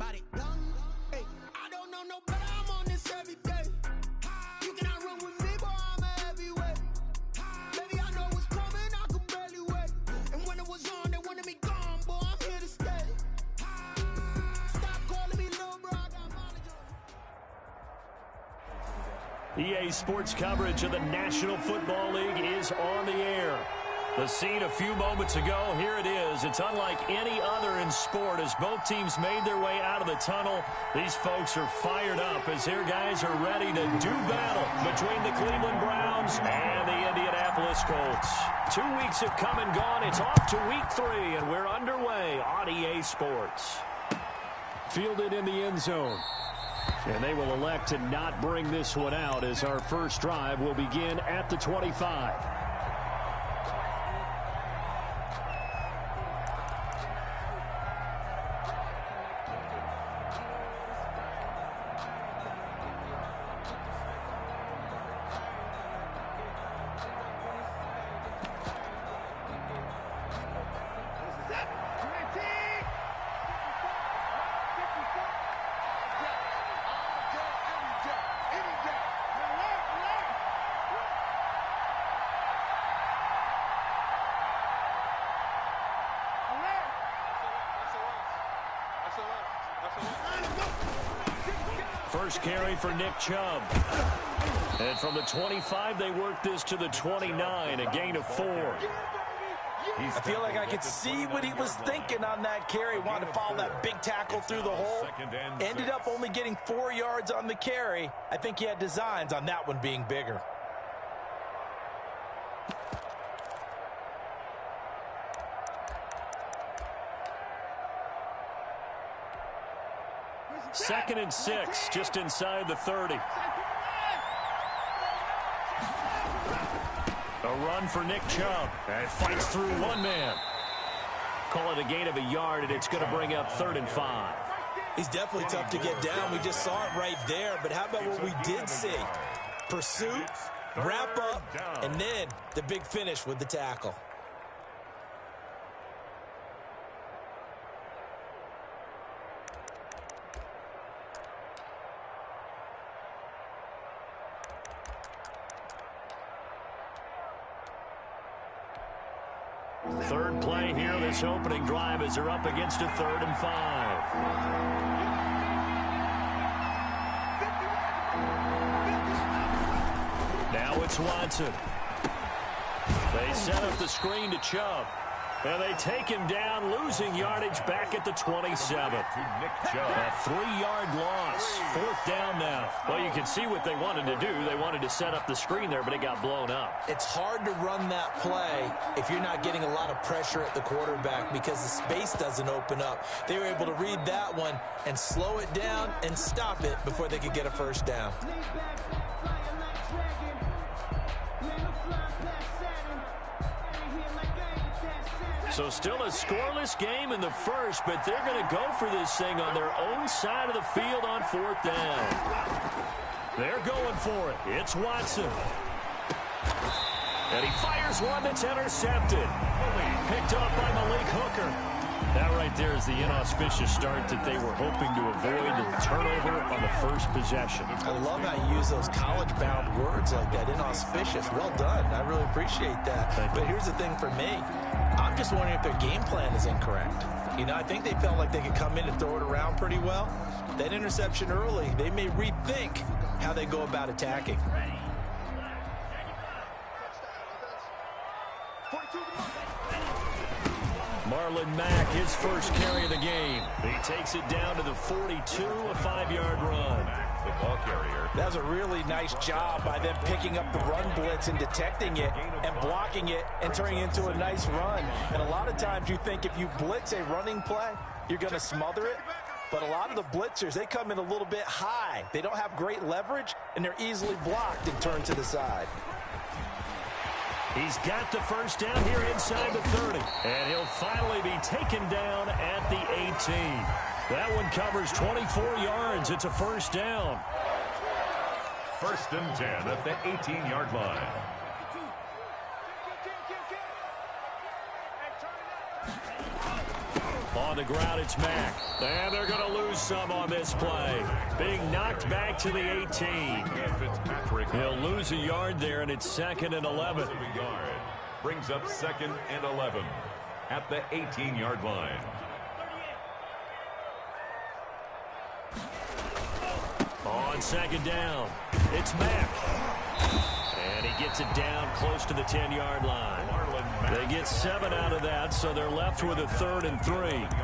body. Hey, I don't know no better, I'm on this every day. You cannot run with me, boy, I'm a heavyweight. Baby, I know what's coming, I could barely wait. And when it was on, they wanted me gone, boy, I'm here to stay. Stop calling me little bro, I got mileage on. EA Sports coverage of the National Football League is on the air. The scene a few moments ago, here it is. It's unlike any other in sport as both teams made their way out of the tunnel. These folks are fired up as their guys are ready to do battle between the Cleveland Browns and the Indianapolis Colts. 2 weeks have come and gone. It's off to week 3, and we're underway on EA Sports. Fielded in the end zone. And they will elect to not bring this one out as our first drive will begin at the 25. First carry for Nick Chubb. And from the 25, they work this to the 29, a gain of 4. I feel like I could see what he was thinking on that carry. Wanted to follow that big tackle through the hole. Ended up only getting 4 yards on the carry. I think he had designs on that one being bigger. Second and 6, just inside the 30. A run for Nick Chubb. And fights through one man. Call it a gain of a yard, and it's going to bring up 3rd and 5. He's definitely tough to get down. We just saw it right there. But how about what we did see? Pursuit, wrap up, and then the big finish with the tackle. Third play here, this opening drive as they're up against a 3rd and 5. Now it's Watson. They set up the screen to Chubb. And they take him down, losing yardage back at the 27. A 3-yard loss. 4th down now. Well, you can see what they wanted to do. They wanted to set up the screen there, but it got blown up. It's hard to run that play if you're not getting a lot of pressure at the quarterback because the space doesn't open up. They were able to read that one and slow it down and stop it before they could get a first down. So still a scoreless game in the first, but they're going to go for this thing on their own side of the field on 4th down. They're going for it. It's Watson. And he fires one that's intercepted. Picked up by Malik Hooker. That right there is the inauspicious start that they were hoping to avoid, the turnover on the first possession. I love how you use those college-bound words like that, inauspicious. Well done. I really appreciate that. But here's the thing for me. I'm just wondering if their game plan is incorrect. You know, I think they felt like they could come in and throw it around pretty well. That interception early, they may rethink how they go about attacking. Marlon Mack, his first carry of the game. He takes it down to the 42, a 5-yard run. The ball carrier. That was a really nice job by them picking up the run blitz and detecting it and blocking it and turning it into a nice run. And a lot of times you think if you blitz a running play, you're going to smother it. But a lot of the blitzers, they come in a little bit high. They don't have great leverage, and they're easily blocked and turned to the side. He's got the first down here inside the 30. And he'll finally be taken down at the 18. That one covers 24 yards. It's a first down. 1st and 10 at the 18-yard line. On On the ground, it's Mack. And they're going to lose some on this play. Being knocked back to the 18. He'll lose a yard there, and it's 2nd and 11. Brings up 2nd and 11 at the 18-yard line. On 2nd down, it's Mack. And he gets it down close to the 10-yard line. They get 7 out of that, so they're left with a 3rd and 3.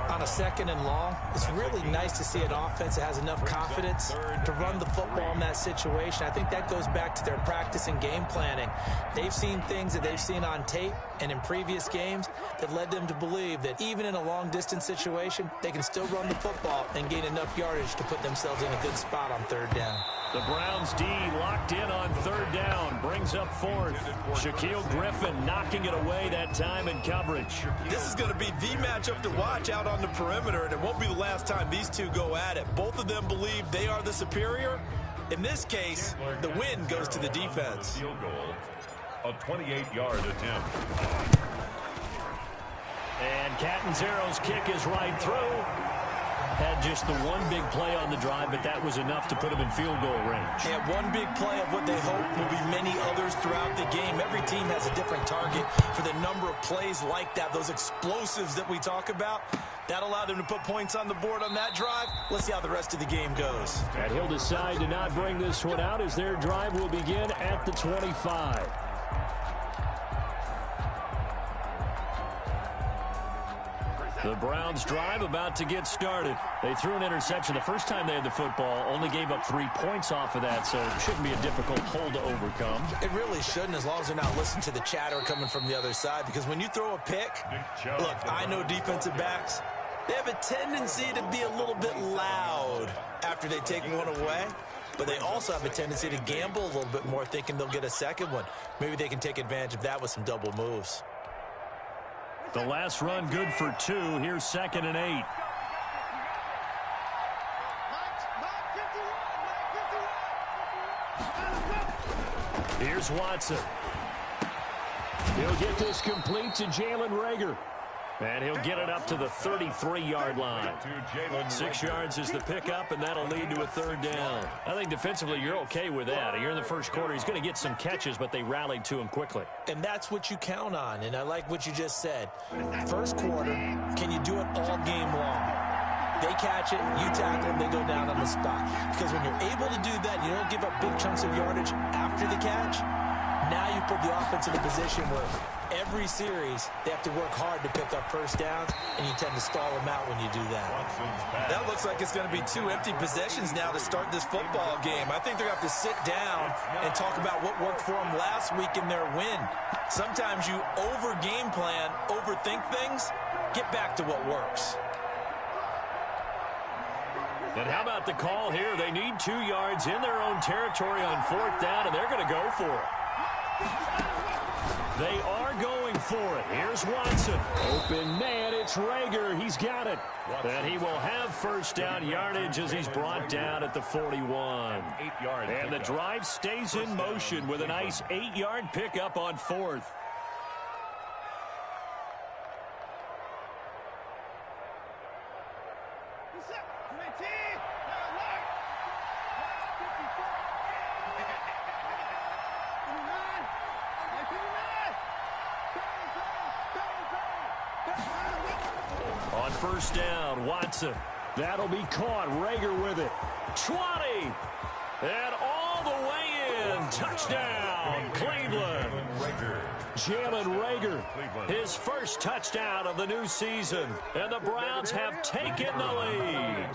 On a 2nd and long, it's really nice to see an offense that has enough confidence to run the football in that situation. I think that goes back to their practice and game planning. They've seen things that they've seen on tape and in previous games that led them to believe that even in a long-distance situation, they can still run the football and gain enough yardage to put themselves in a good spot on 3rd down. The Browns D locked in on 3rd down, brings up 4th. Shaquille Griffin knocking it away that time in coverage. This is going to be the matchup to watch out on the perimeter, and it won't be the last time these two go at it. Both of them believe they are the superior. In this case, the win goes to the defense. Field goal, a 28-yard attempt. And Catanzaro's kick is right through. Had just the one big play on the drive, but that was enough to put him in field goal range. Yeah, one big play of what they hope will be many others throughout the game. Every team has a different target for the number of plays like that, those explosives that we talk about. That allowed them to put points on the board on that drive. Let's see how the rest of the game goes. And he'll decide to not bring this one out as their drive will begin at the 25. The Browns drive about to get started. They threw an interception the first time they had the football, only gave up 3 points off of that, so it shouldn't be a difficult hole to overcome. It really shouldn't, as long as they're not listening to the chatter coming from the other side, because when you throw a pick, look, I know defensive backs, they have a tendency to be a little bit loud after they take one away, but they also have a tendency to gamble a little bit more, thinking they'll get a second one. Maybe they can take advantage of that with some double moves. The last run good for 2. Here's 2nd and 8. Here's Watson. He'll get this complete to Jalen Reagor. And he'll get it up to the 33-yard line. 6 yards is the pickup, and that'll lead to a 3rd down. I think defensively you're okay with that. Here in the first quarter, he's going to get some catches, but they rallied to him quickly. And that's what you count on, and I like what you just said. First quarter, can you do it all game long? They catch it, you tackle them, they go down on the spot. Because when you're able to do that, you don't give up big chunks of yardage after the catch. Now you put the offense in a position where every series they have to work hard to pick up first downs, and you tend to stall them out when you do that. That looks like it's going to be 2 empty possessions now to start this football game. I think they're going to have to sit down and talk about what worked for them last week in their win. Sometimes you over-game plan, overthink things, get back to what works. And how about the call here? They need 2 yards in their own territory on 4th down, and they're going to go for it. They are going for it. Here's Watson. Open man, it's Reagor. He's got it. And he will have first down yardage as he's brought down at the 41. And the drive stays in motion with a nice 8-yard pickup on 4th. On first down, Watson. That'll be caught. Reagor with it. 20. And all the way in. Touchdown, Cleveland. Jalen Reagor, his first touchdown of the new season. And the Browns have taken the lead.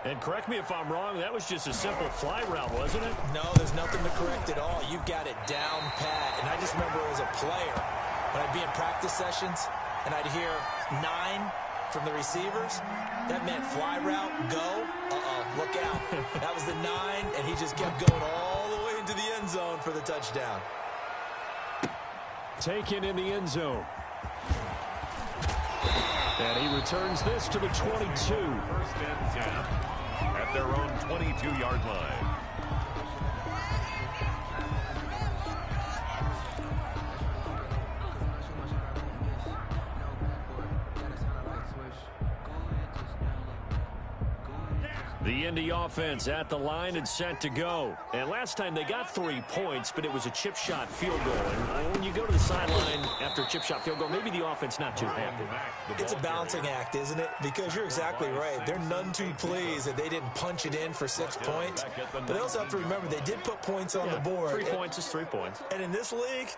And correct me if I'm wrong, that was just a simple fly route, wasn't it? No, there's nothing to correct at all. You've got it down pat. And I just remember as a player, when I'd be in practice sessions, and I'd hear 9 from the receivers, that meant fly route, go, look out. That was the 9, and he just kept going all the way into the end zone for the touchdown. Taken in the end zone. And he returns this to the 22. First and 10 at their own 22-yard line. The Indy offense at the line and set to go. And last time they got 3 points, but it was a chip shot field goal. And when you go to the sideline after a chip shot field goal, maybe the offense not too happy. It's a balancing act, isn't it? Because you're exactly right. They're none too pleased that they didn't punch it in for 6 points. But they also have to remember they did put points on the board. 3 points is 3 points. And in this league,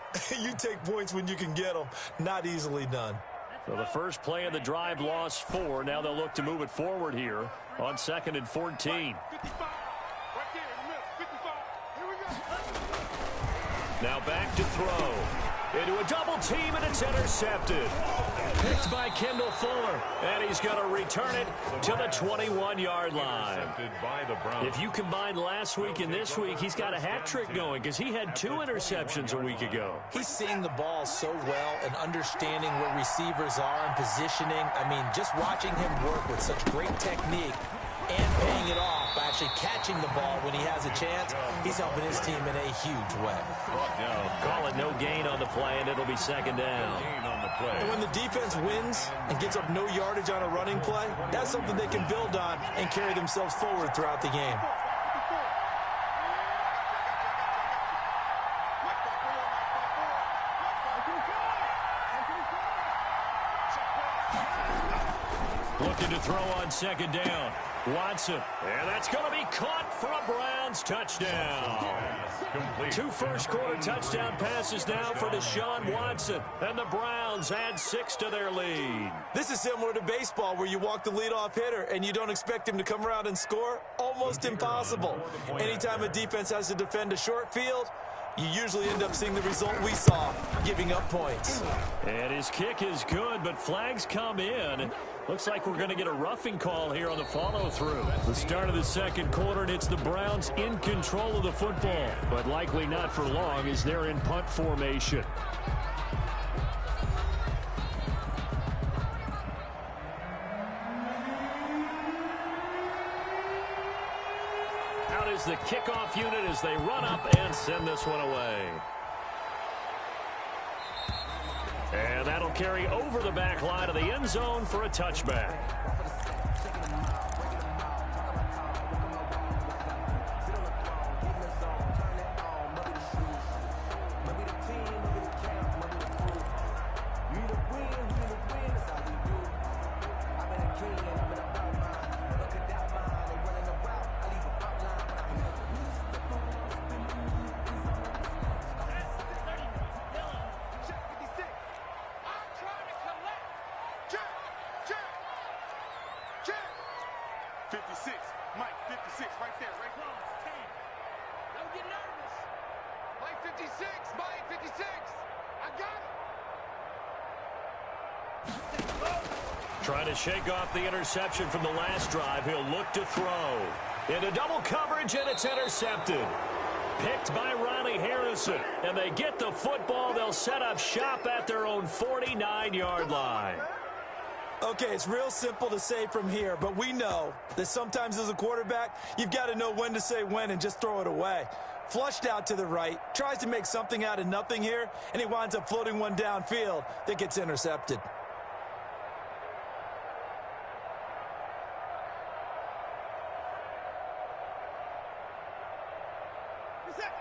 you take points when you can get them. Not easily done. So the first play of the drive lost 4. Now they'll look to move it forward here on 2nd and 14. Now back to throw. Into a double team, and it's intercepted. Picked by Kendall Fuller. And he's going to return it to the 21-yard line. If you combine last week and this week, he's got a hat trick going because he had 2 interceptions a week ago. He's seeing the ball so well and understanding where receivers are and positioning. I mean, just watching him work with such great technique and paying it off by actually catching the ball when he has a chance, he's helping his team in a huge way. Call it no gain on the play, and it'll be 2nd down. And when the defense wins and gets up no yardage on a running play, that's something they can build on and carry themselves forward throughout the game. Looking to throw on 2nd down. Watson, and that's going to be caught for a Browns touchdown. 2 first-quarter touchdown passes now for Deshaun Watson, and the Browns add 6 to their lead. This is similar to baseball where you walk the leadoff hitter and you don't expect him to come around and score. Almost impossible. Anytime a defense has to defend a short field, you usually end up seeing the result we saw, giving up points. And his kick is good, but flags come in. Looks like we're going to get a roughing call here on the follow-through. The start of the 2nd quarter, and it's the Browns in control of the football, but likely not for long as they're in punt formation. Out is the kickoff unit as they run up and send this one away. And that'll carry over the back line of the end zone for a touchback. Trying to shake off the interception from the last drive. He'll look to throw. Into double coverage, and it's intercepted. Picked by Ronnie Harrison. And they get the football. They'll set up shop at their own 49-yard line. Okay, it's real simple to say from here, but we know that sometimes as a quarterback, you've got to know when to say when and just throw it away. Flushed out to the right, tries to make something out of nothing here, and he winds up floating one downfield that gets intercepted.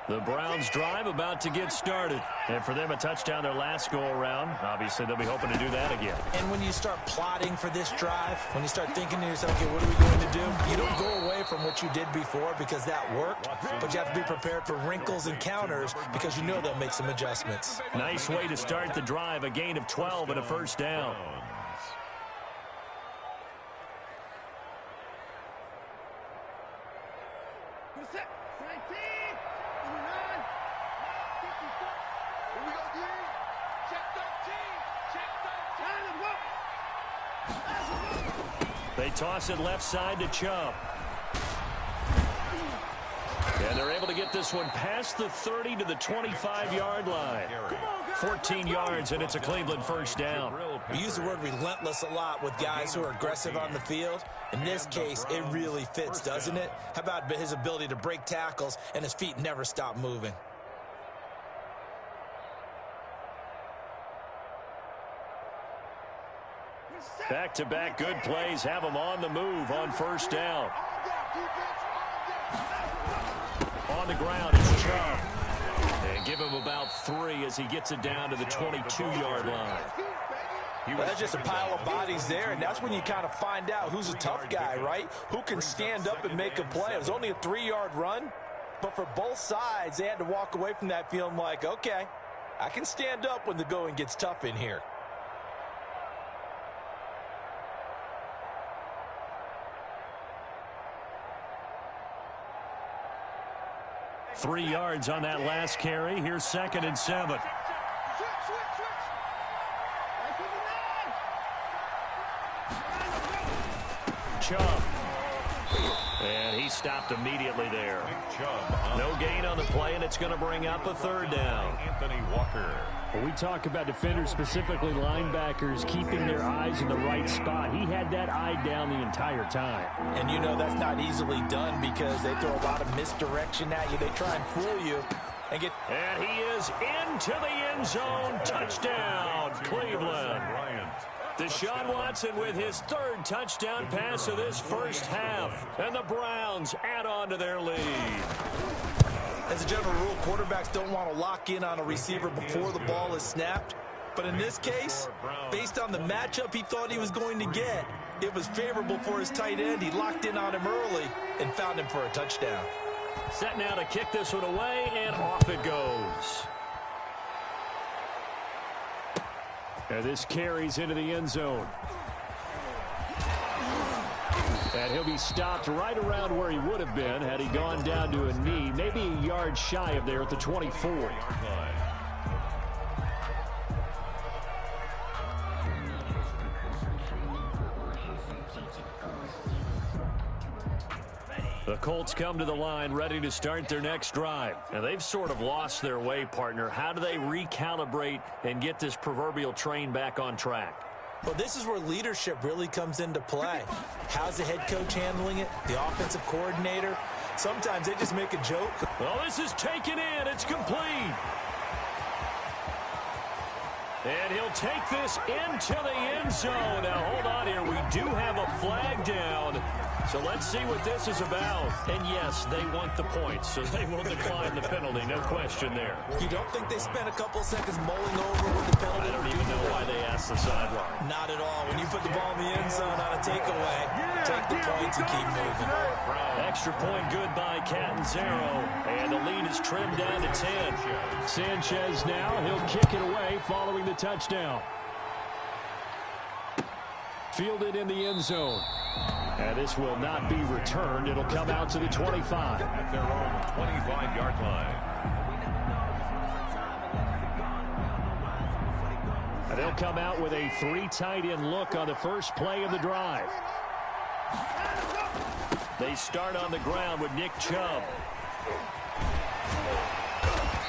The Browns drive about to get started. And for them, a touchdown their last go-around. Obviously, they'll be hoping to do that again. And when you start plotting for this drive, when you start thinking to yourself, okay, what are we going to do? You don't go away from what you did before because that worked, but you have to be prepared for wrinkles and counters because you know they'll make some adjustments. Nice way to start the drive, a gain of 12 and a first down. They toss it left side to Chubb. And they're able to get this one past the 30 to the 25-yard line. 14 yards, and it's a Cleveland first down. We use the word relentless a lot with guys who are aggressive on the field. In this case, it really fits, doesn't it? How about his ability to break tackles and his feet never stop moving? Back-to-back good plays have them on the move on first down. On the ground is Chubb. And give him about 3 as he gets it down to the 22-yard line. Well, that's just a pile of bodies there, and that's when you kind of find out who's a tough guy, right? Who can stand up and make a play. It was only a 3-yard run, but for both sides, they had to walk away from that feeling like, okay, I can stand up when the going gets tough in here. Three yards on that last carry. Here's 2nd and 7. Chubb. And he stopped immediately there. No gain on the play, and it's going to bring up a 3rd down. Anthony Walker. When we talk about defenders, specifically linebackers, keeping their eyes in the right spot, he had that eye down the entire time. And you know that's not easily done because they throw a lot of misdirection at you. They try and fool you. And he is into the end zone. Touchdown, Cleveland. Deshaun Watson with his 3rd touchdown pass of this first half. And the Browns add on to their lead. As a general rule, quarterbacks don't want to lock in on a receiver before the ball is snapped. But in this case, based on the matchup he thought he was going to get, it was favorable for his tight end. He locked in on him early and found him for a touchdown. Set now to kick this one away, and off it goes. And this carries into the end zone. And he'll be stopped right around where he would have been had he gone down to a knee, maybe a yard shy of there at the 24. The Colts come to the line ready to start their next drive. And they've sort of lost their way, partner. How do they recalibrate and get this proverbial train back on track? Well, this is where leadership really comes into play. How's the head coach handling it? The offensive coordinator? Sometimes they just make a joke. Well, this is taken in. It's complete. And he'll take this into the end zone. Now, hold on here. We do have a flag down. So let's see what this is about. And yes, they want the points, so they will decline the penalty. No question there. You don't think they spent a couple seconds mulling over with the penalty? I don't even know why they asked the sideline. Not at all. When you put the ball in the end zone on a takeaway, take the points and keep moving. Extra point good by Catanzaro. And the lead is trimmed down to 10. Sanchez now. He'll kick it away following the touchdown. Fielded in the end zone. And this will not be returned. It'll come out to the 25. At their own 25-yard line. And they'll come out with a 3 tight end look on the first play of the drive. They start on the ground with Nick Chubb.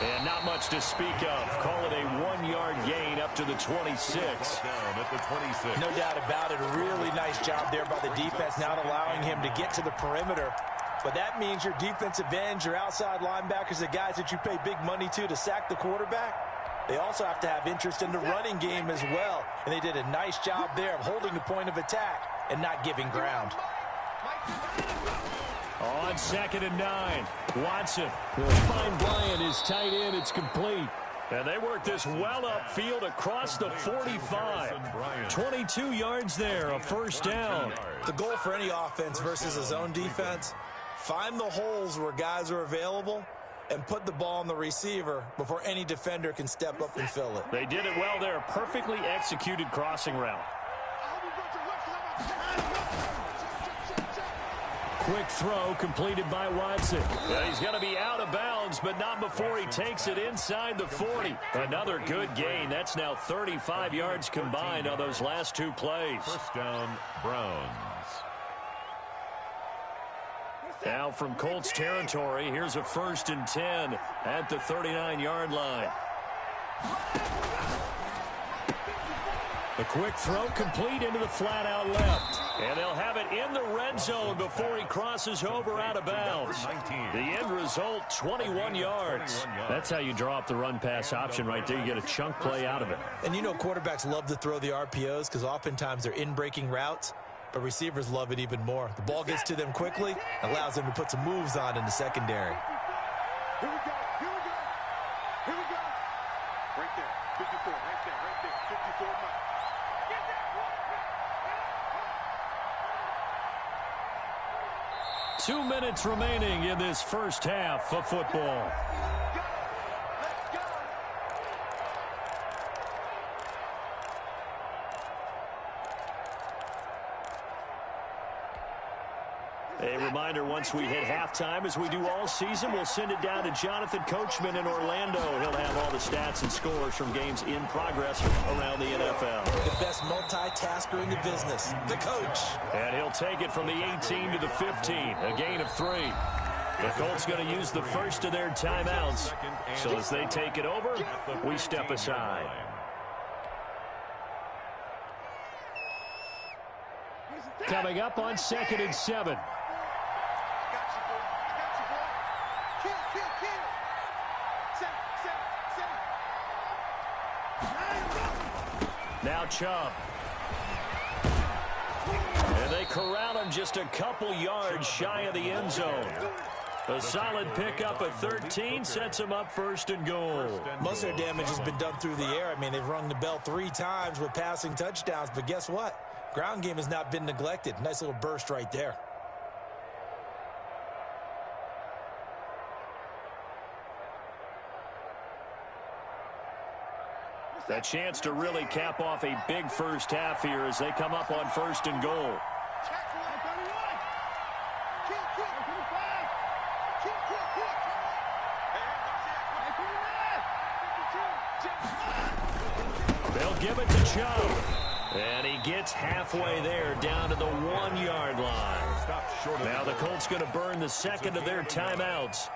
And not much to speak of. Call it a 1-yard gain up to the 26. Down at the 26. No doubt about it. A really nice job there by the defense, not allowing him to get to the perimeter. But that means your defensive ends, your outside linebackers, the guys that you pay big money to sack the quarterback, they also have to have interest in the running game as well. And they did a nice job there of holding the point of attack and not giving ground. On 2nd and 9, Watson will find Bryant, his tight end. It's complete. And they work this well upfield across the 45. 22 yards there, a first down. The goal for any offense versus a zone defense, find the holes where guys are available and put the ball on the receiver before any defender can step up and fill it. They did it well there. Perfectly executed crossing route. Quick throw completed by Watson. Well, he's going to be out of bounds, but not before he takes it inside the 40. Another good gain. That's now 35 yards combined on those last 2 plays. First down, Browns. Now from Colts territory, here's a 1st and 10 at the 39-yard line. The quick throw complete into the flat out left. And they'll have it in the red zone before he crosses over out of bounds. The end result, 21 yards. That's how you draw up the run-pass option right there. You get a chunk play out of it. And you know quarterbacks love to throw the RPOs because oftentimes they're in-breaking routes. but receivers love it even more. The ball gets to them quickly, allows them to put some moves on in the secondary. Here we go. Here we go. Here we go. Right there. 54. Right there. Right there. 54. Mike. Get that. 2 minutes remaining in this first half of football. A reminder, once we hit halftime, as we do all season, we'll send it down to Jonathan Coachman in Orlando. He'll have all the stats and scores from games in progress around the NFL. The best multitasker in the business, the coach. And he'll take it from the 18 to the 15, a gain of 3. The Colts going to use the first of their timeouts. So as they take it over, we step aside. Coming up on 2nd and 7. Now Chubb. And they corral him just a couple yards shy of the end zone. A solid pickup at 13 sets him up 1st and goal. Most of their damage has been done through the air. I mean, they've rung the bell 3 times with passing touchdowns, but guess what? Ground game has not been neglected. Nice little burst right there. A chance to really cap off a big first half here as they come up on 1st and goal. They'll give it to Chubb. And he gets halfway there, down to the 1-yard line. Now the Colts going to burn the second of their timeouts.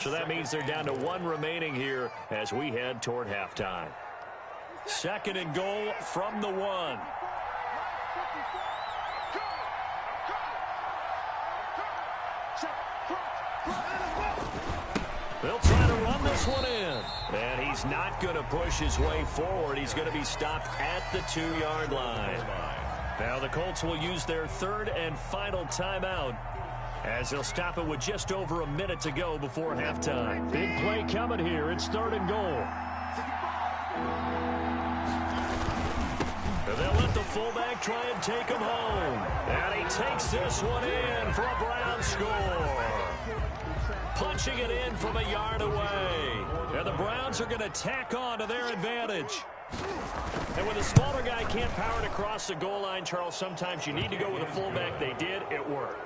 So that means they're down to 1 remaining here as we head toward halftime. 2nd and goal from the 1. They'll try to run this one in. And he's not going to push his way forward. He's going to be stopped at the 2-yard line. Now the Colts will use their 3rd and final timeout as they'll stop it with just over a minute to go before halftime. Big play coming here. It's 3rd and goal. And they'll let the fullback try and take him home. And he takes this one in for a Brown score. Punching it in from a yard away. And the Browns are going to tack on to their advantage. And when the smaller guy can't power it across the goal line, Charles, sometimes you need to go with a fullback. They did. It worked.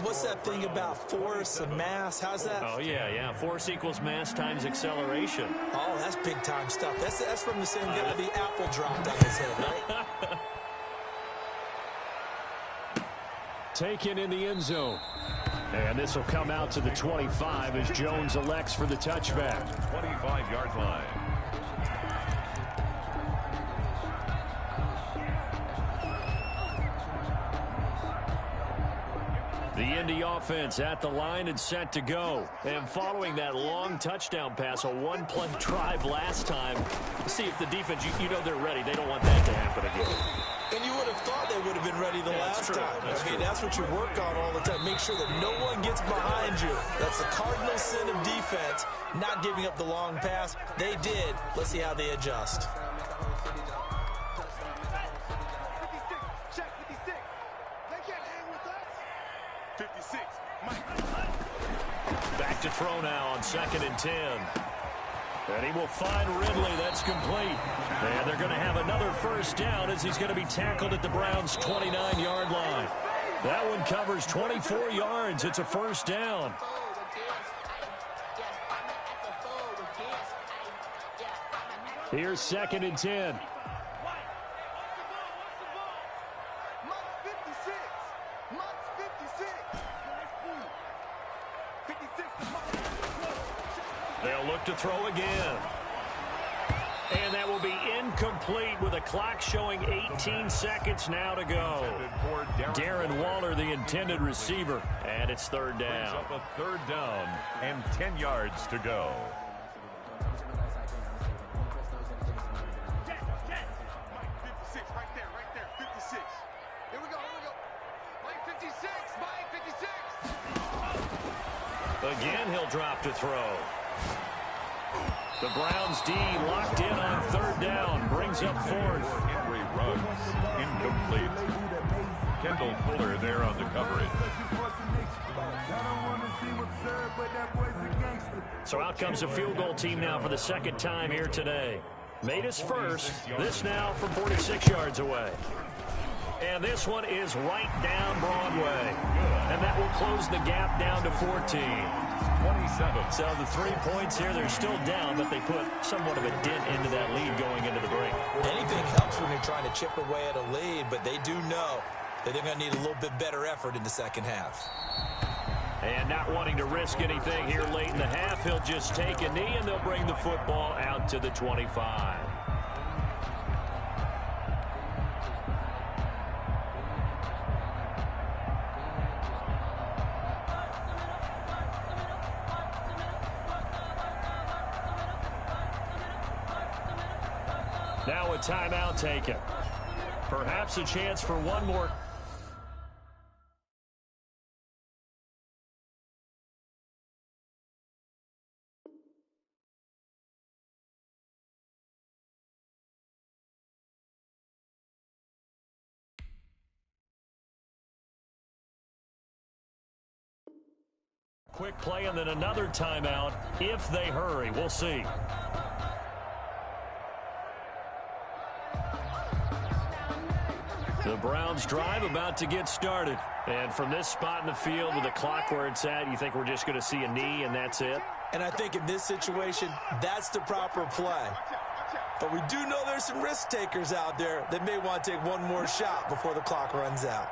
What's that thing about force and mass? How's that? Oh, yeah. Force equals mass times acceleration. Oh, that's big-time stuff. That's from the same guy the apple dropped on his head, right? Taken in the end zone. And this will come out to the 25 as Jones elects for the touchback. 25-yard line. The Indy offense at the line and set to go. And following that long touchdown pass, a 1-play drive last time, see if the defense, you know they're ready. They don't want that to happen again. And you would have thought they would have been ready the last time. That's what you work on all the time. Make sure that no one gets behind you. That's the cardinal sin of defense, not giving up the long pass. They did. Let's see how they adjust. Back to throw now on 2nd and 10. And he will find Ridley. That's complete. And they're going to have another first down as he's going to be tackled at the Browns' 29-yard line. That one covers 24 yards. It's a first down. Here's 2nd and 10. They'll look to throw again. And that will be incomplete with a clock showing 18 seconds now to go. Darren Waller, the intended receiver, and it's 3rd down. Up a 3rd down and 10 yards to go. Right there, 56. Here we go. Again, he'll drop to throw. The Browns D locked in on third down. Brings up fourth. Henry runs. Incomplete. Kendall Fuller there on the coverage. So out comes a field goal team now for the second time here today. Made his first. This now from 46 yards away. And this one is right down Broadway. And that will close the gap down to 14. 27. So the 3 points here, they're still down, but they put somewhat of a dent into that lead going into the break. Anything helps when you're trying to chip away at a lead, but they do know that they're going to need a little bit better effort in the second half. And not wanting to risk anything here late in the half, he'll just take a knee, and they'll bring the football out to the 25. Now a timeout taken. Perhaps a chance for one more. Quick play and then another timeout if they hurry. We'll see. The Browns drive about to get started. And from this spot in the field with the clock where it's at, you think we're just going to see a knee and that's it? And I think in this situation, that's the proper play. But we do know there's some risk takers out there that may want to take one more shot before the clock runs out.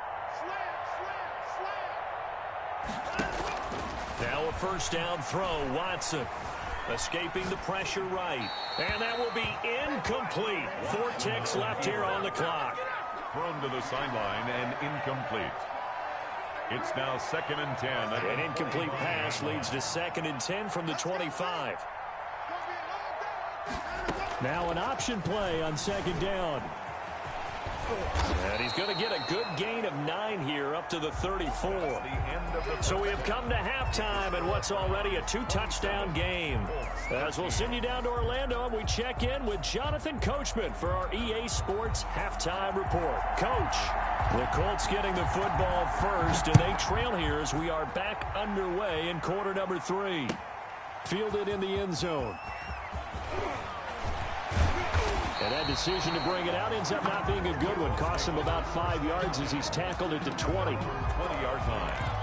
Now a first down throw. Watson escaping the pressure right. And that will be incomplete. 4 ticks left here on the clock. Thrown to the sideline and incomplete. It's now 2nd and 10. An incomplete pass leads to 2nd and 10 from the 25. Now an option play on 2nd down. And he's going to get a good gain of 9 here up to the 34. So we have come to halftime in what's already a 2-touchdown game. As we'll send you down to Orlando, and we check in with Jonathan Coachman for our EA Sports Halftime Report. Coach, the Colts getting the football first, and they trail here as we are back underway in quarter number 3. Fielded in the end zone. And that decision to bring it out ends up not being a good one. Costs him about 5 yards as he's tackled at the 20. 20-yard line.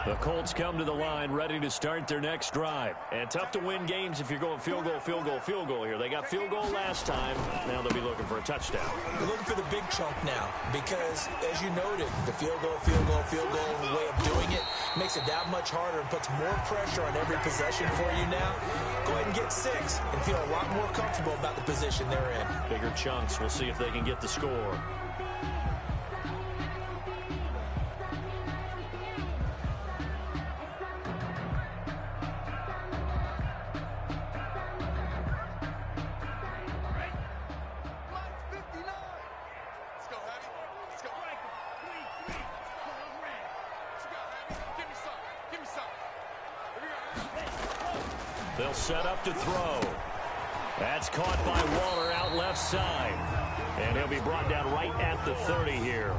The Colts come to the line ready to start their next drive. And tough to win games if you're going field goal, field goal, field goal here. They got field goal last time. Now they'll be looking for a touchdown. They're looking for the big chunk now because, as you noted, the field goal, field goal, field goal way of doing it makes it that much harder and puts more pressure on every possession for you now. Go ahead and get 6 and feel a lot more comfortable about the position they're in. Bigger chunks. We'll see if they can get the score. They'll set up to throw. That's caught by Waller out left side. And he'll be brought down right at the 30 here.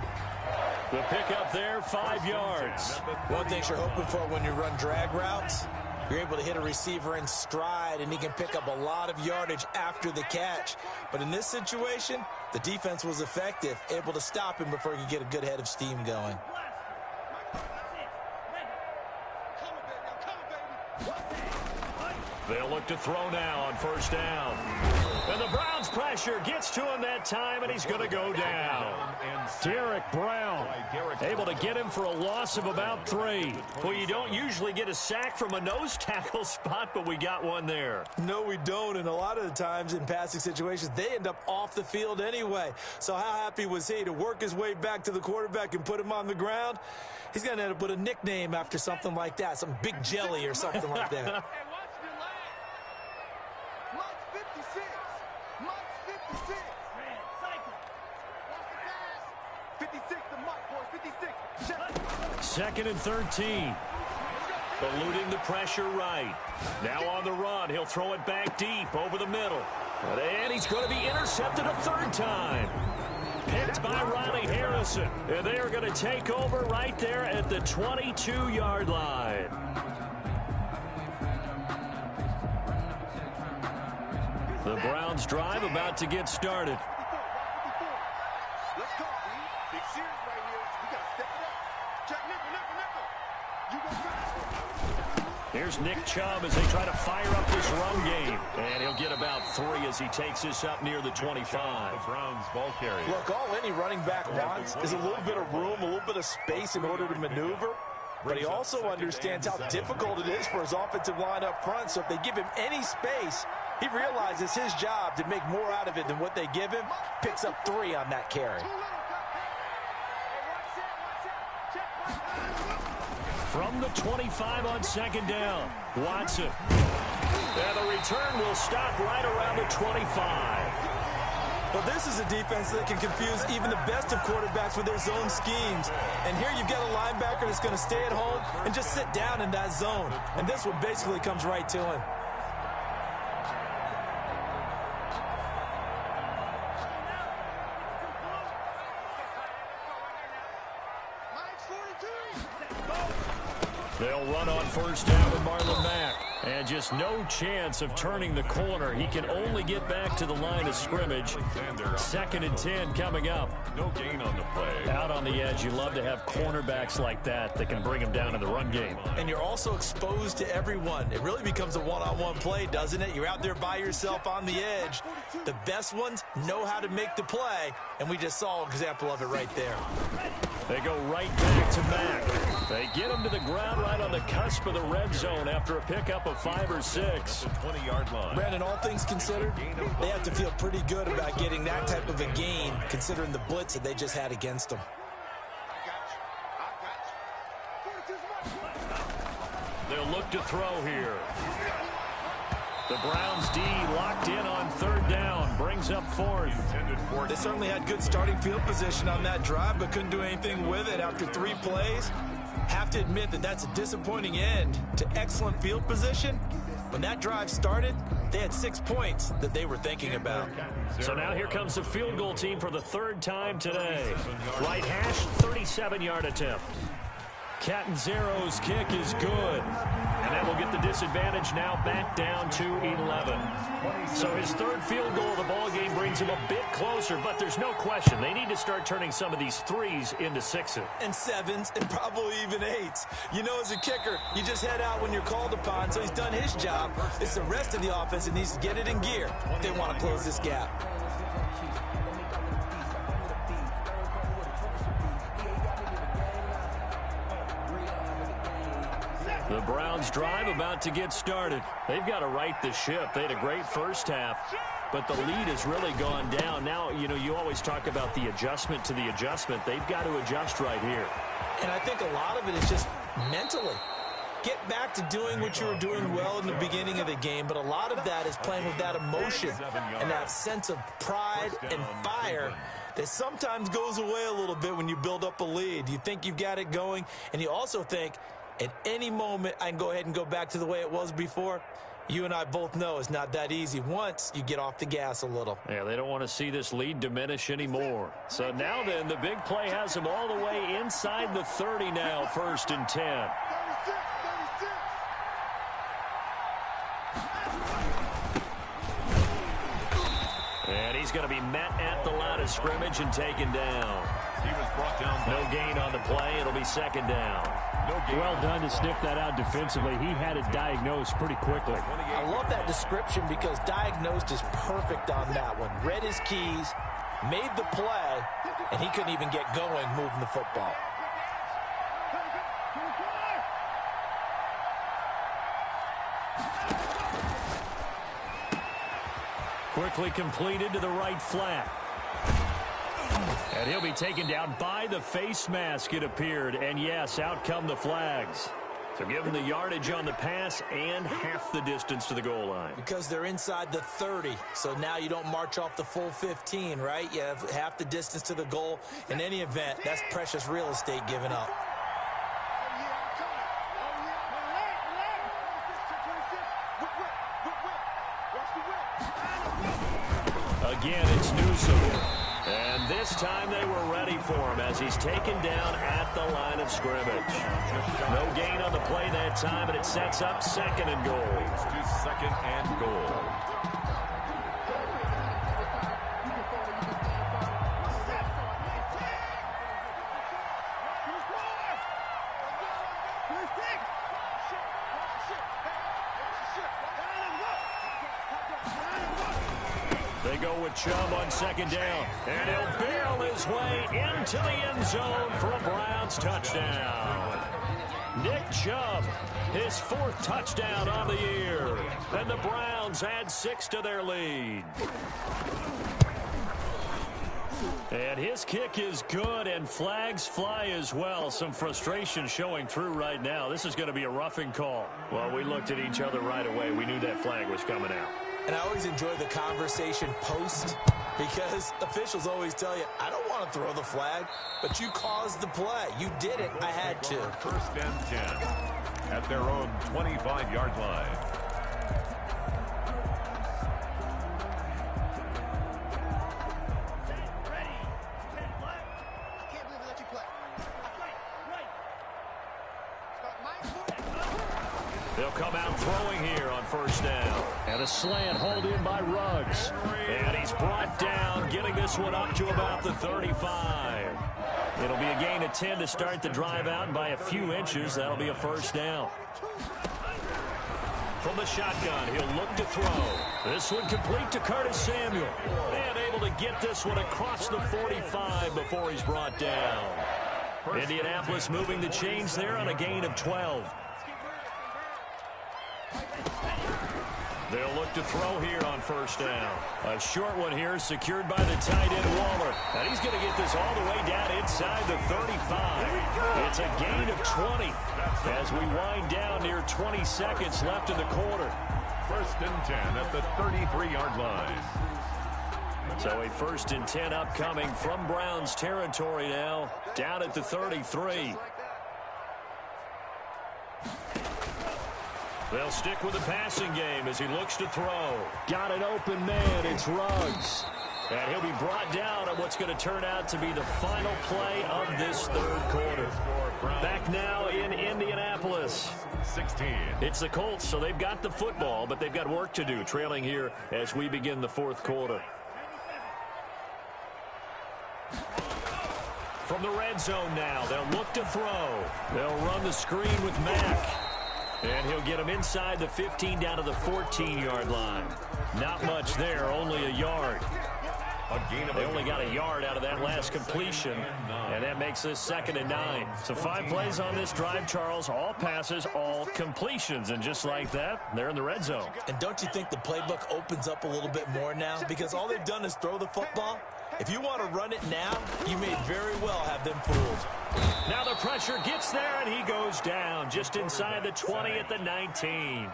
The pickup there, 5 yards. One thing you're hoping for when you run drag routes, you're able to hit a receiver in stride, and he can pick up a lot of yardage after the catch. But in this situation, the defense was effective, able to stop him before he could get a good head of steam going. They'll look to throw now on first down. And the Browns pressure gets to him that time, and he's going to go down. Derek Brown able to get him for a loss of about 3. Well, you don't usually get a sack from a nose tackle spot, but we got one there. No, we don't, and a lot of the times in passing situations, they end up off the field anyway. So how happy was he to work his way back to the quarterback and put him on the ground? He's going to end up with a nickname after something like that, some Big Jelly or something like that. Mike's 56. 56 to Mike, boys. 56. Check. 2nd and 13. Eluding the pressure right. Now on the run. He'll throw it back deep over the middle. And he's going to be intercepted a third time. Picked by Riley Harrison. And they are going to take over right there at the 22-yard line. The Browns drive about to get started. Let's go, B. Big series right here. We got to step it up. Check nickel. You go fast. Here's Nick Chubb as they try to fire up this run game. And he'll get about 3 as he takes this up near the 25. The Browns ball carrier. Look, all any running back wants is a little bit of room, a little bit of space in order to maneuver. But he also understands how difficult it is for his offensive line up front. So if they give him any space, he realizes his job to make more out of it than what they give him. Picks up 3 on that carry. From the 25 on 2nd down, Watson. And the return will stop right around the 25. Well, this is a defense that can confuse even the best of quarterbacks with their zone schemes. And here you've got a linebacker that's going to stay at home and just sit down in that zone. And this one basically comes right to him. They'll run on 1st down with Marlon Mack. And just no chance of turning the corner. He can only get back to the line of scrimmage. 2nd and 10 coming up. No gain on the play. Out on the edge, you love to have cornerbacks like that can bring him down in the run game. And you're also exposed to everyone. It really becomes a one-on-one play, doesn't it? You're out there by yourself on the edge. The best ones know how to make the play, and we just saw an example of it right there. They go right back to Mack. They get him to the ground right on the cusp of the red zone after a pickup of 5 or 6. 20-yard line. Brandon, all things considered, they have to feel pretty good about getting that type of a gain, considering the blitz that they just had against them. They'll look to throw here. The Browns D locked in on 3rd down. Brings up 4th. They certainly had good starting field position on that drive, but couldn't do anything with it after 3 plays. Have to admit that that's a disappointing end to excellent field position. When that drive started, they had 6 points that they were thinking about. So now here comes the field goal team for the 3rd time today. Right hash, 37-yard attempt. Catanzaro's kick is good. And that will get the disadvantage now back down to 11. So his 3rd field goal of the ball game brings him a bit closer, but there's no question they need to start turning some of these 3s into 6s. And 7s, and probably even 8s. You know, as a kicker, you just head out when you're called upon, so he's done his job. It's the rest of the offense that needs to get it in gear if they want to close this gap. The Browns drive about to get started. They've got to right the ship. They had a great first half, but the lead has really gone down. Now, you always talk about the adjustment to the adjustment. They've got to adjust right here. And I think a lot of it is just mentally. Get back to doing what you were doing well in the beginning of the game, but a lot of that is playing with that emotion and that sense of pride and fire that sometimes goes away a little bit when you build up a lead. You think you've got it going, and you also think, at any moment, I can go ahead and go back to the way it was before. You and I both know it's not that easy once you get off the gas a little. Yeah, they don't want to see this lead diminish anymore. So now then, the big play has them all the way inside the 30 now, 1st and 10. And he's going to be met at the line of scrimmage and taken down. He was brought down. No gain on the play. It'll be 2nd down. Well done to sniff that out defensively. He had it diagnosed pretty quickly. I love that description because diagnosed is perfect on that one. Read his keys, made the play, and he couldn't even get going moving the football. Quickly completed to the right flat. And he'll be taken down by the face mask, it appeared. And yes, out come the flags. So give them the yardage on the pass and half the distance to the goal line. Because they're inside the 30, so now you don't march off the full 15, right? You have half the distance to the goal. In any event, that's precious real estate given up. Again, it's Newsom. And this time they were ready for him as he's taken down at the line of scrimmage. No gain on the play that time, and it sets up 2nd and goal. To 2nd and goal. They go with Chubb on 2nd down, and he'll barrel his way into the end zone for a Browns touchdown. Nick Chubb, his 4th touchdown on the year, and the Browns add 6 to their lead. And his kick is good, and flags fly as well. Some frustration showing through right now. This is going to be a roughing call. Well, we looked at each other right away. We knew that flag was coming out. And I always enjoy the conversation post because officials always tell you, I don't want to throw the flag, but you caused the play. You did it. I had to. 1st and 10 at their own 25-yard line. They'll come out throwing here on 1st down. And a slant hauled in by Ruggs. And he's brought down, getting this one up to about the 35. It'll be a gain of 10 to start the drive out, and by a few inches, that'll be a 1st down. From the shotgun, he'll look to throw. This one complete to Curtis Samuel. And able to get this one across the 45 before he's brought down. Indianapolis moving the chains there on a gain of 12. They'll look to throw here on 1st down. A short one here secured by the tight end Waller. And he's going to get this all the way down inside the 35. It's a gain of 20 as we wind down near 20 seconds left in the quarter. 1st and 10 at the 33-yard line. So a 1st and 10 upcoming from Browns territory now, down at the 33. They'll stick with the passing game as he looks to throw. Got an open man. It's Ruggs. And he'll be brought down on what's going to turn out to be the final play of this 3rd quarter. Back now in Indianapolis. 16. It's the Colts, so they've got the football, but they've got work to do, trailing here as we begin the 4th quarter. From the red zone now, they'll look to throw. They'll run the screen with Mack. And he'll get him inside the 15 down to the 14-yard line. Not much there, only a yard. They only got a yard out of that last completion, and that makes this 2nd and 9. So 5 plays on this drive, Charles. All passes, all completions. And just like that, they're in the red zone. And don't you think the playbook opens up a little bit more now? Because all they've done is throw the football. If you want to run it now, you may very well have them fooled. Now the pressure gets there, and he goes down just inside the 20 at the 19.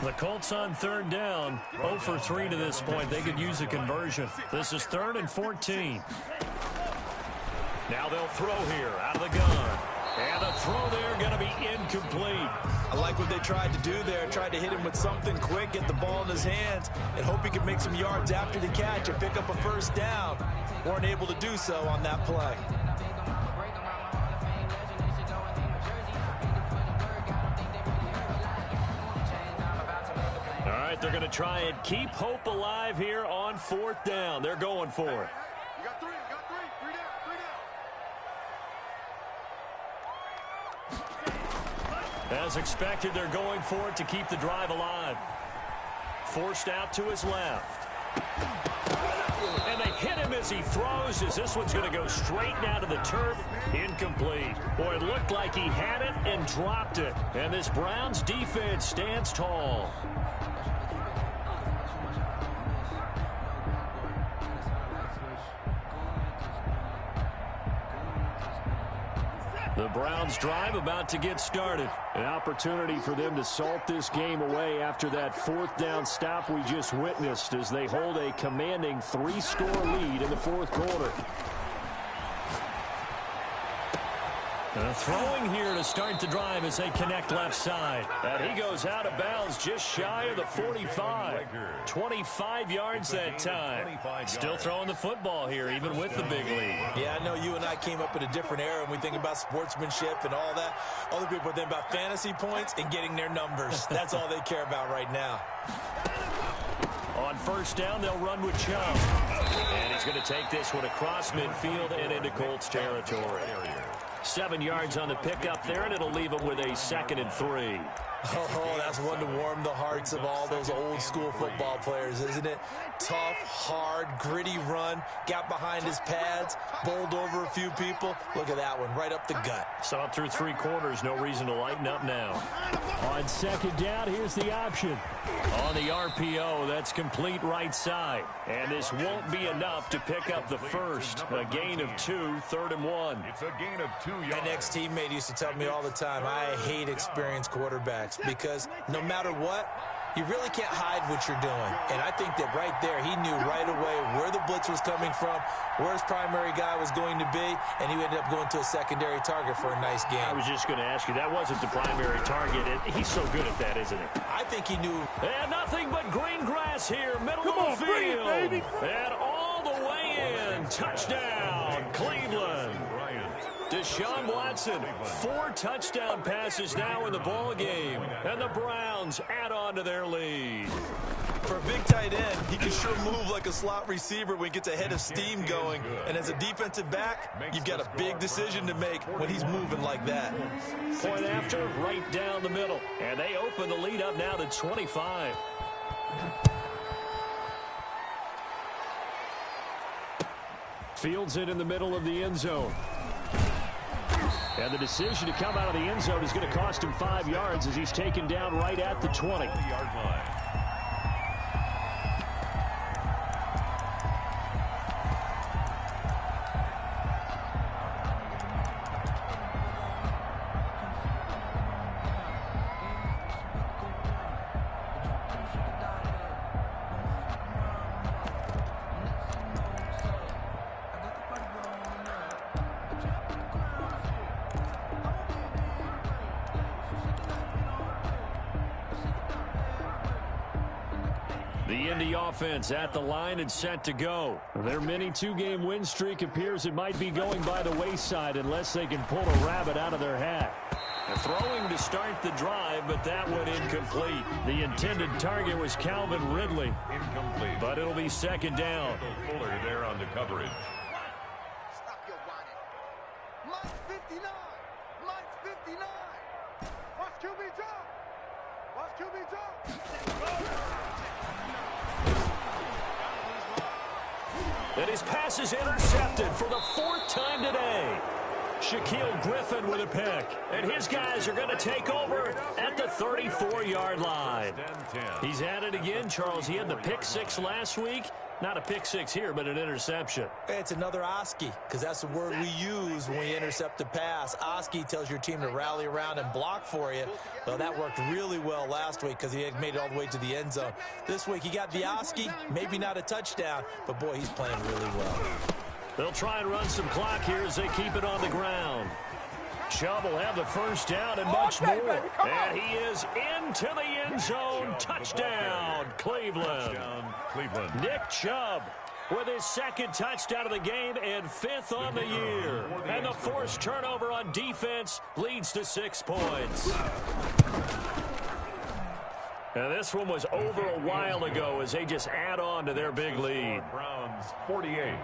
The Colts on 3rd down, 0 for 3 to this point. They could use a conversion. This is 3rd and 14. Now they'll throw here out of the gun. And the throw there going to be incomplete. I like what they tried to do there. Tried to hit him with something quick, get the ball in his hands, and hope he could make some yards after the catch and pick up a 1st down. Weren't able to do so on that play. All right, they're going to try and keep hope alive here on 4th down. They're going for it. You got 3, three down. As expected, they're going for it to keep the drive alive. Forced out to his left. And they hit him as he throws, as this one's going to go straight down to the turf. Incomplete. Boy, it looked like he had it and dropped it. And this Browns defense stands tall. The Browns drive about to get started. An opportunity for them to salt this game away after that fourth down stop we just witnessed as they hold a commanding 3-score lead in the fourth quarter. Throwing here to start the drive as they connect left side. And he goes out of bounds just shy of the 45. 25 yards that time. Still throwing the football here, even with the big lead. Yeah, I know you and I came up in a different era, and we think about sportsmanship and all that. Other people think about fantasy points and getting their numbers. That's all they care about right now. On first down, they'll run with Chubb. And he's going to take this one across midfield and into Colts territory. 7 yards on the pickup there, and it'll leave him with a 2nd and 3. Oh, that's one to warm the hearts of all those old-school football players, isn't it? Tough, hard, gritty run, got behind his pads, bowled over a few people. Look at that one, right up the gut. Saw it through 3 quarters, no reason to lighten up now. On second down, here's the option. On the RPO, that's complete right side. And this won't be enough to pick up the first. A gain of 2, 3rd and 1. It's a gain of 2 yards. My next teammate used to tell me all the time, I hate experienced quarterbacks because no matter what, you really can't hide what you're doing. And I think that right there, he knew right away where the blitz was coming from, where his primary guy was going to be, and he ended up going to a secondary target for a nice game. I was just going to ask you, that wasn't the primary target. He's so good at that, isn't he? I think he knew. And nothing but green grass here, middle of the field. And all the way in. Touchdown, Cleveland. Deshaun Watson, 4 touchdown passes now in the ball game, and the Browns add on to their lead. For a big tight end, he can sure move like a slot receiver when he gets a head of steam going. And as a defensive back, you've got a big decision to make when he's moving like that. Point after, right down the middle. And they open the lead up now to 25. Fields it in the middle of the end zone. And the decision to come out of the end zone is going to cost him 5 yards as he's taken down right at the 20-yard line. The Indy offense at the line and set to go. Their mini 2-game win streak appears it might be going by the wayside unless they can pull a rabbit out of their hat. Throwing to start the drive, but that went incomplete. The intended target was Calvin Ridley. Incomplete. But it'll be 2nd down. Fuller there on the coverage. Stop your whining. Mike 59. Mike 59. Watch QB drop. Watch QB drop. And his pass is intercepted for the 4th time today. Shaquille Griffin with a pick. And his guys are going to take over at the 34-yard line. He's at it again, Charles. He had the pick 6 last week. Not a pick 6 here, but an interception. It's another Oski, because that's the word we use when we intercept the pass. Oski tells your team to rally around and block for you. Well, that worked really well last week because he had made it all the way to the end zone. This week, he got the Oski, maybe not a touchdown, but, boy, he's playing really well. They'll try and run some clock here as they keep it on the ground. Chubb will have the first down and much more. And he is into the end zone. Touchdown, Cleveland. Nick Chubb with his 2nd touchdown of the game and 5th on the year. And the forced turnover on defense leads to 6 points. And this one was over a while ago as they just add on to their big lead. Browns 48,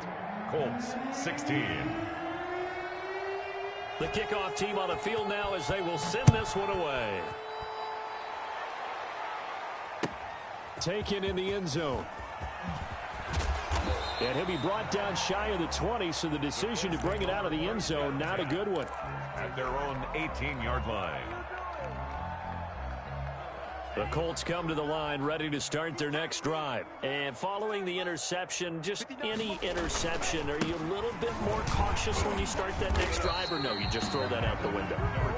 Colts 16. The kickoff team on the field now as they will send this one away. Taken in the end zone. And he'll be brought down shy of the 20, so the decision to bring it out of the end zone, not a good one. At their own 18-yard line. The Colts come to the line ready to start their next drive. And following the interception, just any interception, are you a little bit more cautious when you start that next drive, or no, you just throw that out the window?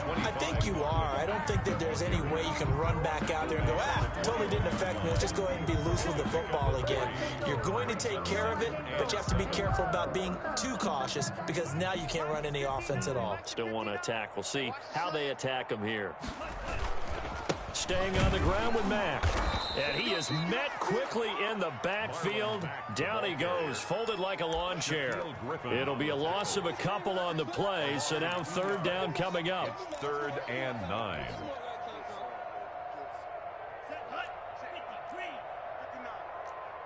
I think you are. I don't think that there's any way you can run back out there and go, totally didn't affect me. Let's just go ahead and be loose with the football again. You're going to take care of it, but you have to be careful about being too cautious because now you can't run any offense at all. Still want to attack. We'll see how they attack him here. Staying on the ground with Mack. And he is met quickly in the backfield. Down he goes, folded like a lawn chair. It'll be a loss of a couple on the play, so now third down coming up. It's 3rd and 9.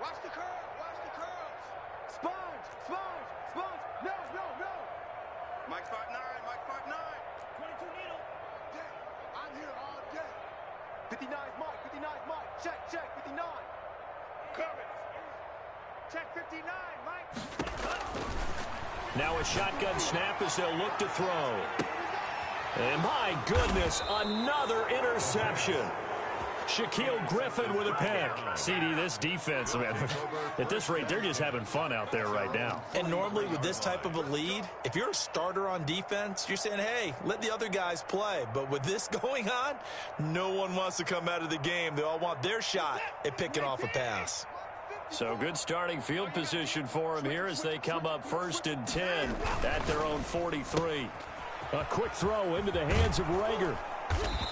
Watch the curl. Watch the curls. Sponge. No. Mike 5'9". Mike 5'9". 22 needle. I'm here all day. 59's Mike. Check. 59. Cover. Check 59, Mike. Now a shotgun snap as they'll look to throw. And my goodness, another interception. Shaquille Griffin with a pick. CD, this defense, man, at this rate, they're just having fun out there right now. And normally with this type of a lead, if you're a starter on defense, you're saying, hey, let the other guys play. But with this going on, no one wants to come out of the game. They all want their shot at picking off a pass. So good starting field position for them here as they come up 1st and 10 at their own 43. A quick throw into the hands of Rager.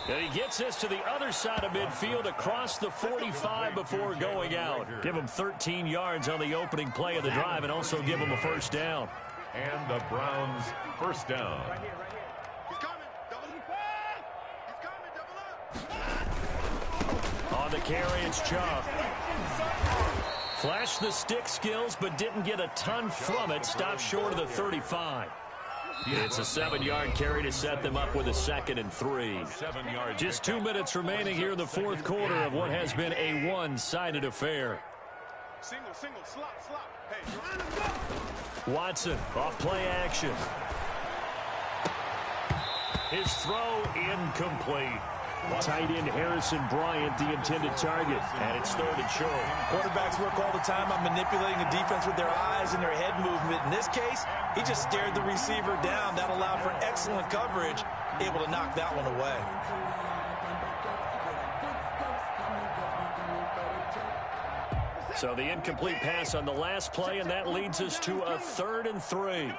And he gets this to the other side of midfield across the 45 before going out. Give him 13 yards on the opening play of the drive and also give him a first down. And the Browns first down. He's coming. Double up. On the carry, it's Chubb. Flashed the stick skills, but didn't get a ton from it. Stopped short of the 35. It's a 7-yard carry to set them up with a 2nd and 3. Just 2 minutes remaining here in the fourth quarter of what has been a one-sided affair. Single, slop. Hey, Watson off play action. His throw incomplete. Tight end Harrison Bryant, the intended target, and it's 3rd and short. Quarterbacks work all the time on manipulating the defense with their eyes and their head movement. In this case, he just stared the receiver down. That allowed for excellent coverage, able to knock that one away. So the incomplete pass on the last play, and that leads us to a 3rd and 3.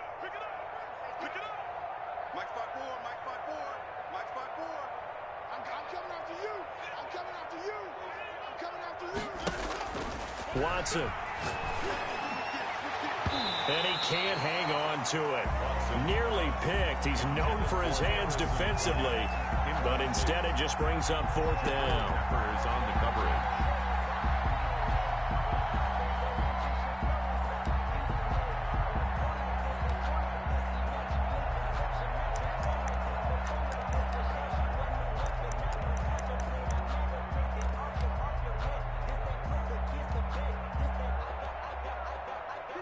Watson. And he can't hang on to it. Nearly picked. He's known for his hands defensively, but instead it just brings up 4th down. On the coverage.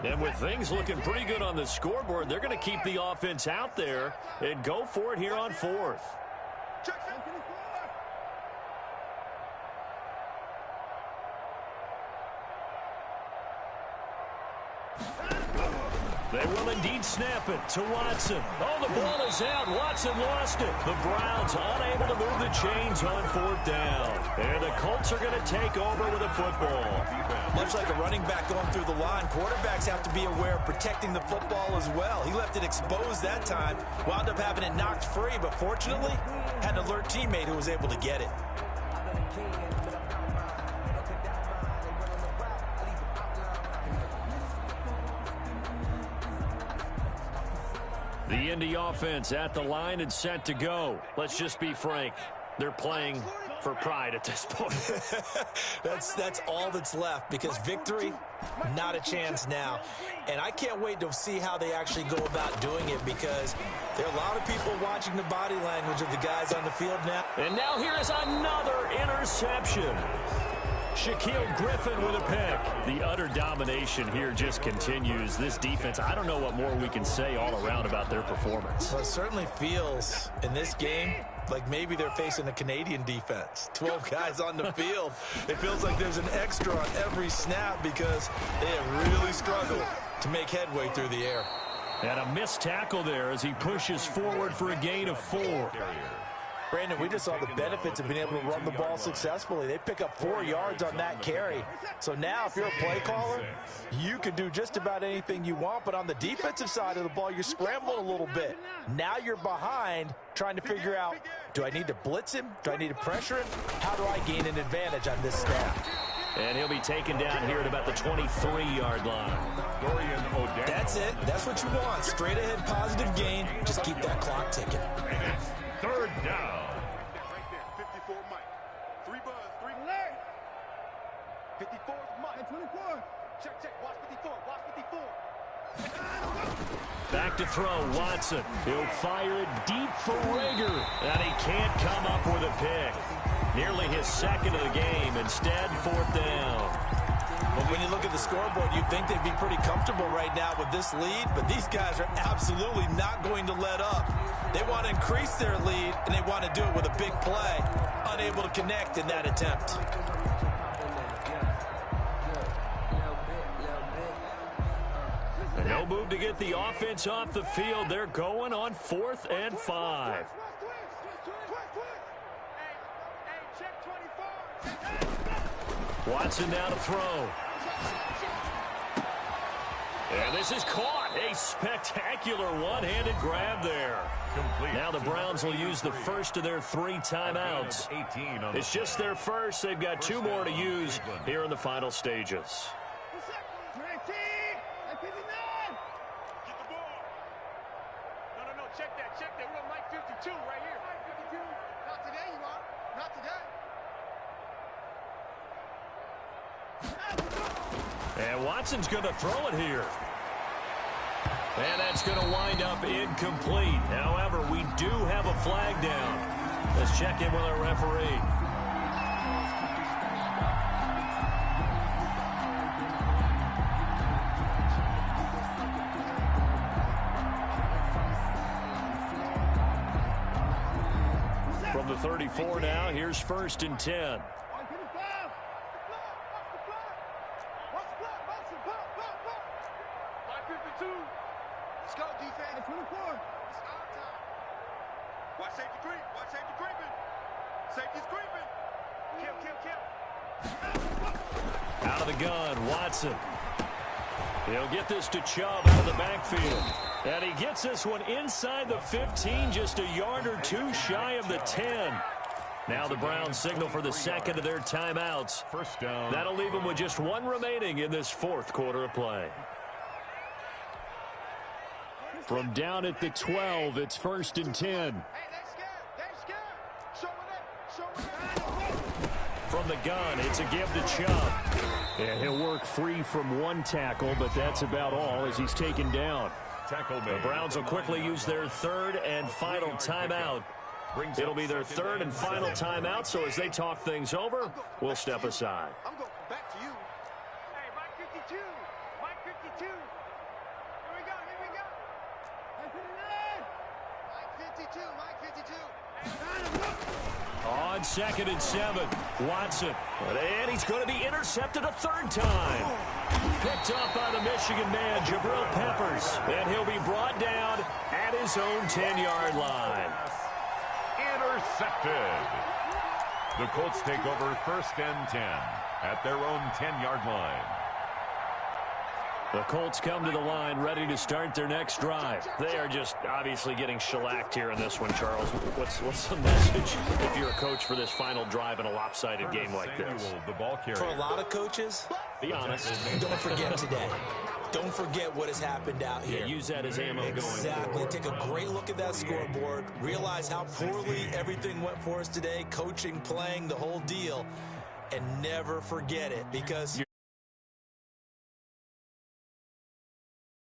And with things looking pretty good on the scoreboard, they're going to keep the offense out there and go for it here on 4th. They will indeed snap it to Watson. Oh, the ball is out. Watson lost it. The Browns unable to move the chains on 4th down. And the Colts are going to take over with a football. Much like a running back going through the line, quarterbacks have to be aware of protecting the football as well. He left it exposed that time, wound up having it knocked free, but fortunately, had an alert teammate who was able to get it. The Indy offense at the line and set to go. Let's just be frank. They're playing for pride at this point. That's all that's left, because victory, not a chance now. And I can't wait to see how they actually go about doing it, because there are a lot of people watching the body language of the guys on the field now. And now here is another interception. Shaquille Griffin with a pick. The utter domination here just continues. This defense, I don't know what more we can say all around about their performance. Well, it certainly feels in this game like maybe they're facing a Canadian defense. 12 guys on the field. It feels like there's an extra on every snap because they have really struggled to make headway through the air. And a missed tackle there as he pushes forward for a gain of 4. Brandon, we just saw the benefits of being able to run the ball successfully. They pick up 4 yards on that carry. So now if you're a play caller, you can do just about anything you want. But on the defensive side of the ball, you're scrambling a little bit. Now you're behind trying to figure out, do I need to blitz him? Do I need to pressure him? How do I gain an advantage on this snap? And he'll be taken down here at about the 23-yard line. That's it. That's what you want. Straight ahead positive gain. Just keep that clock ticking. And it's 3rd down. Right there, 54 Mike. 3 buzz, 3 leg. 54 Mike. 24. Check. Watch 54. Watch 54. Back to throw, Watson. He'll fire it deep for Rager. And he can't come up with a pick. Nearly his second of the game. Instead, 4th down. Well, when you look at the scoreboard, you'd think they'd be pretty comfortable right now with this lead, but these guys are absolutely not going to let up. They want to increase their lead, and they want to do it with a big play. Unable to connect in that attempt. And no move to get the offense off the field. They're going on 4th and 5. Watson now to throw. And this is caught. A spectacular one-handed grab there. Complete. Now the Browns will use the first of their 3 timeouts. It's just their first. They've got 2 more to use here in the final stages. Check that. We're on Mike 52 right here. Mike 52. Not today, you are. Not today. And Watson's going to throw it here. And that's going to wind up incomplete. However, we do have a flag down. Let's check in with our referee. From the 34 now, here's 1st and 10. Let's go, defense. 24. It's our time. Watch safety creep. Watch safety creeping. Safety's creeping. Kill. Out of the gun, Watson. He'll get this to Chubb out of the backfield. And he gets this one inside the 15, just a yard or 2 shy of the 10. Now the Browns signal for the second of their timeouts. 1st down. That'll leave them with just 1 remaining in this 4th quarter of play. From down at the 12, it's 1st and 10. Hey, they're scared. Show it. From the gun, it's a give to Chubb. And he'll work free from 1 tackle, but that's about all as he's taken down. The Browns will quickly use their 3rd and final timeout. It'll be their 3rd and final timeout, so as they talk things over, we'll step aside. I'm going back to you. Hey, Mike 52. Mike 52. Here we go. Mike 52. On 2nd and 7, Watson. And he's going to be intercepted a 3rd time. Picked up by the Michigan man, Jabril Peppers. And he'll be brought down at his own 10-yard line. Intercepted. The Colts take over 1st and 10 at their own 10-yard line. The Colts come to the line ready to start their next drive. They are just obviously getting shellacked here in this one, Charles. What's the message if you're a coach for this final drive in a lopsided game like this? The ball carrier. For a lot of coaches, Be honest. don't forget today. Don't forget what has happened out here. Yeah, use that as ammo going Exactly. forward. Take a great look at that scoreboard. Realize how poorly everything went for us today. Coaching, playing, the whole deal. And never forget it because